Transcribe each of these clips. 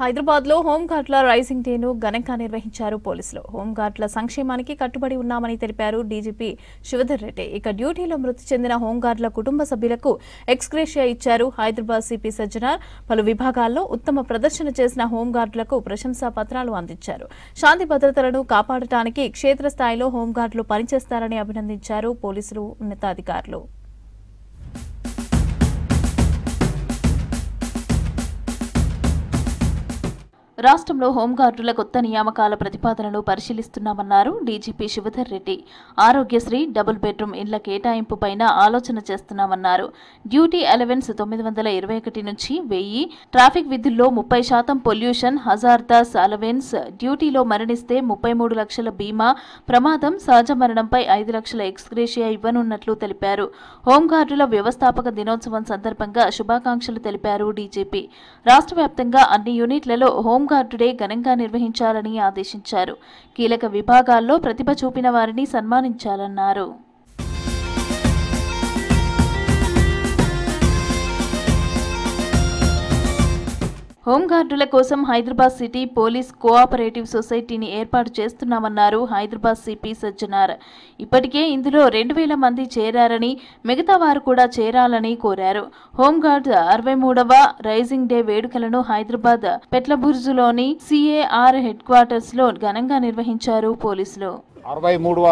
హైదరాబాద్లో హోంగార్డ్ల రైజింగ్ డేను ఘనంగా నిర్వహించారు పోలీసులు. హోంగార్డ్ల సంక్షేమానికి కట్టుబడి ఉన్నామని తెలిపారు డీజీపీ శివధర్ రెడ్డి. ఇక డ్యూటీలో మృతి చెందిన హోంగార్డ్ల కుటుంబ సభ్యులకు ఎక్స్గ్రేషియా ఇచ్చారు. హైదరాబాద్ సిపి సజ్జనార్ పలు విభాగాల్లో ఉత్తమ ప్రదర్శన చేసిన హోంగార్డులకు ప్రశంసా పత్రాలు అందించారు. శాంతి భద్రతలను కాపాడటానికి క్షేత్రస్థాయిలో హోంగార్డులు పనిచేస్తారని అభినందించారు పోలీసులు ఉన్నతాధికారులు. రాష్ట్రంలో హోంగార్డుల కొత్త నియామకాల ప్రతిపాదనలు పరిశీలిస్తున్నామన్నారు DGP Shivadhar Reddy. Aarogyasri, double bedroom ఇండ్ల కేటాయింపుపైన ఆలోచన చేస్తున్నామన్నారు. డ్యూటీ అలవెన్స్ 921 నుంచి 1000, ట్రాఫిక్ విధుల్లో 30% పొల్యూషన్, హజార్దాస్ అలవెన్స్, డ్యూటీలో మరణిస్తే 33 లక్షల బీమా, ప్రమాదం, సహజ మరణంపై 5 లక్షల ఎక్స్గ్రేషియా ఇవ్వనున్నట్లు తెలిపారు. హోంగార్డుల వ్యవస్థాపక దినోత్సవం సందర్భంగా శుభాకాంక్షలు తెలిపారు డీజీపీ. రాష్ట్ర వ్యాప్తంగా అన్ని యూనిట్లలో హోంగార్డు డే ఘనంగా నిర్వహించాలని ఆదేశించారు. కీలక విభాగాల్లో ప్రతిభ చూపిన వారిని సన్మానించాలన్నారు. హోంగార్డుల కోసం హైదరాబాద్ సిటీ పోలీస్ కోఆపరేటివ్ సొసైటీని ఏర్పాటు చేస్తున్నామన్నారు హైదరాబాద్ సిపి సజ్జనార్. ఇప్పటికే ఇందులో 2000 మంది చేరారని, మిగతా వారు కూడా చేరాలని కోరారు. హోంగార్డ్ 63వ రైజింగ్ డే వేడుకలను హైదరాబాద్ పెట్లబుర్జులోని సిఏఆర్ హెడ్ క్వార్టర్స్ లో ఘనంగా నిర్వహించారు పోలీసులు. 63వ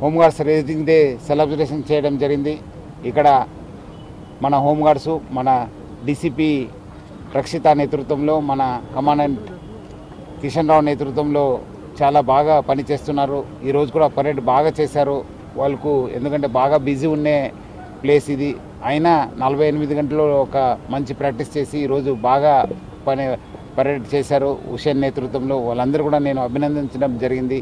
హోంగార్డ్స్ రైజింగ్ డే సెలబ్రేషన్ చేయడం జరిగింది. ఇక్కడ మన హోంగార్డ్స్, మన డీసీపీ రక్షిత నేతృత్వంలో, మన కమాండెంట్ కిషన్ రావు నేతృత్వంలో చాలా బాగా పనిచేస్తున్నారు. ఈరోజు కూడా పరేడ్ బాగా చేశారు వాళ్ళకు, ఎందుకంటే బాగా బిజీ ఉండే ప్లేస్ ఇది. అయినా 48 గంటలు ఒక మంచి ప్రాక్టీస్ చేసి ఈరోజు బాగా పరేడ్ చేశారు హుషేన్ నేతృత్వంలో. వాళ్ళందరూ కూడా నేను అభినందించడం జరిగింది.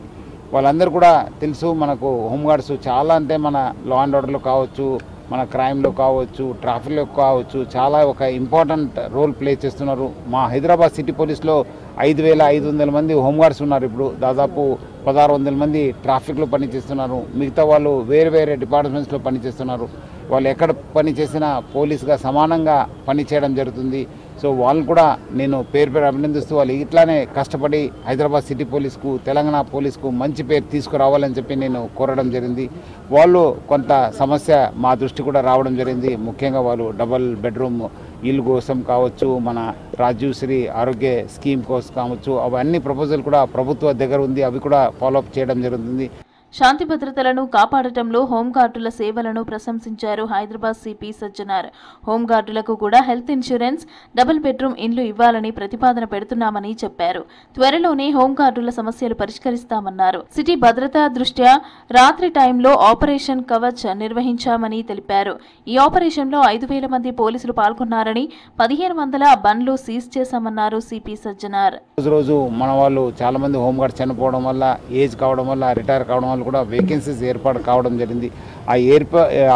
వాళ్ళందరూ కూడా తెలుసు మనకు హోంగార్డ్స్ చాలా, అంటే మన లా అండ్ ఆర్డర్లో కావచ్చు, మన క్రైమ్లో కావచ్చు, ట్రాఫిక్లో కావచ్చు, చాలా ఒక ఇంపార్టెంట్ రోల్ ప్లే చేస్తున్నారు. మా హైదరాబాద్ సిటీ పోలీస్లో 5500 మంది హోంగార్డ్స్ ఉన్నారు. ఇప్పుడు దాదాపు 1600 మంది ట్రాఫిక్లో పనిచేస్తున్నారు. మిగతా వాళ్ళు వేరే వేరే డిపార్ట్మెంట్స్లో పనిచేస్తున్నారు. వాళ్ళు ఎక్కడ పనిచేసినా పోలీసుగా సమానంగా పనిచేయడం జరుగుతుంది. సో వాళ్ళని కూడా నేను పేరు అభినందిస్తూ, వాళ్ళు ఇట్లానే కష్టపడి హైదరాబాద్ సిటీ పోలీస్కు, తెలంగాణ పోలీస్కు మంచి పేరు తీసుకురావాలని చెప్పి నేను కోరడం జరిగింది. వాళ్ళు కొంత సమస్య మా దృష్టి కూడా రావడం జరిగింది. ముఖ్యంగా వాళ్ళు డబల్ బెడ్రూమ్ ఇల్లు కోసం కావచ్చు, మన రాజీవ్శ్రీ ఆరోగ్య స్కీమ్ కోసం కావచ్చు, అవన్నీ ప్రపోజల్ కూడా ప్రభుత్వ దగ్గర ఉంది. అవి కూడా ఫాలోఅప్ చేయడం జరుగుతుంది. శాంతి భద్రతలను కాపాడటంలో హోంగార్డుల సేవలను ప్రశంసించారు హైదరాబాద్ సిపి సజ్జనార్. హోంగార్డులకు కూడా హెల్త్ ఇన్సూరెన్స్, డబుల్ బెడ్రూమ్ ఇండ్లు ఇవ్వాలని ప్రతిపాదన పెడుతున్నామని చెప్పారు. త్వరలోనే హోంగార్డుల సమస్యలు పరిష్కరిస్తామన్నారు. సిటీ భద్రతా దృష్ట్యా రాత్రి టైంలో ఆపరేషన్ కవచ్ నిర్వహించామని తెలిపారు. ఈ ఆపరేషన్లో 5000 మంది పోలీసులు పాల్గొన్నారని, 1500 బండ్లు సీజ్ చేశామన్నారు సిపి సజ్జనార్. రోజు మన వాళ్ళు చాలా మంది హోంగార్డ్ చనిపోవడం వల్ల, ఏజ్ కావడం వల్ల, రిటైర్ కావడం వల్ల కూడా వేకెన్సీస్ ఏర్పాటు కావడం జరిగింది.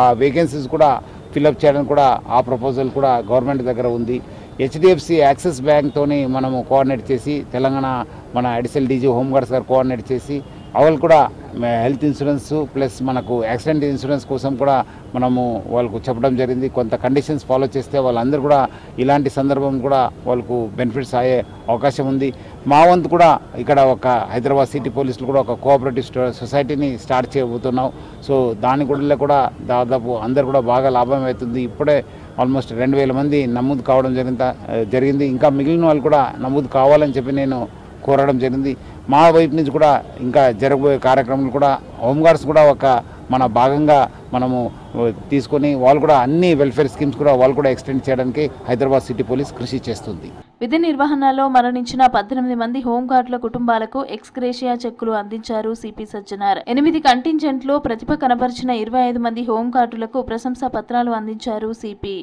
ఆ వేకెన్సీస్ కూడా ఫిల్అప్ చేయడానికి కూడా ఆ ప్రపోజల్ కూడా గవర్నమెంట్ దగ్గర ఉంది. హెచ్డిఎఫ్సి యాక్సిస్ బ్యాంక్తోని మనము కోఆర్డినేట్ చేసి, తెలంగాణ మన అడిషనల్ డీజీ హోంగార్డ్స్ గారు కోఆర్డినేట్ చేసి, వాళ్ళు కూడా హెల్త్ ఇన్సూరెన్స్ ప్లస్ మనకు యాక్సిడెంట్ ఇన్సూరెన్స్ కోసం కూడా మనము వాళ్ళకు చెప్పడం జరిగింది. కొంత కండిషన్స్ ఫాలో చేస్తే వాళ్ళందరూ కూడా ఇలాంటి సందర్భం కూడా వాళ్ళకు బెనిఫిట్స్ అయ్యే అవకాశం ఉంది. మా వంతు కూడా ఇక్కడ ఒక హైదరాబాద్ సిటీ పోలీసులు కూడా ఒక కోఆపరేటివ్ సొసైటీని స్టార్ట్ చేయబోతున్నాం. సో దాని కూడా దాదాపు అందరు కూడా బాగా లాభం అవుతుంది. ఇప్పుడే ఆల్మోస్ట్ 2000 మంది నమోదు కావడం జరిగింది. ఇంకా మిగిలిన వాళ్ళు కూడా నమోదు కావాలని చెప్పి నేను కోరడం జరిగింది. మా వైపు నుంచి కూడా ఇంకా జరగబోయే కార్యక్రమాలు కూడా హోంగార్డ్స్ కూడా ఒక మన భాగంగా మనము తీసుకొని, వాళ్ళు కూడా అన్ని వెల్ఫేర్ స్కీమ్స్ కూడా వాళ్ళు కూడా ఎక్స్టెండ్ చేయడానికి హైదరాబాద్ సిటీ పోలీస్ కృషి చేస్తుంది. విధి నిర్వహణలో మరణించిన 18 మంది హోంగార్డుల కుటుంబాలకు ఎక్స్గ్రేషియా చెక్కులు అందించారు సిపి సజ్జనార్. 8 కంటింజెంట్లో ప్రతిభ కనబరిచిన 25 మంది హోంగార్డులకు ప్రశంసా పత్రాలు అందించారు సిపి.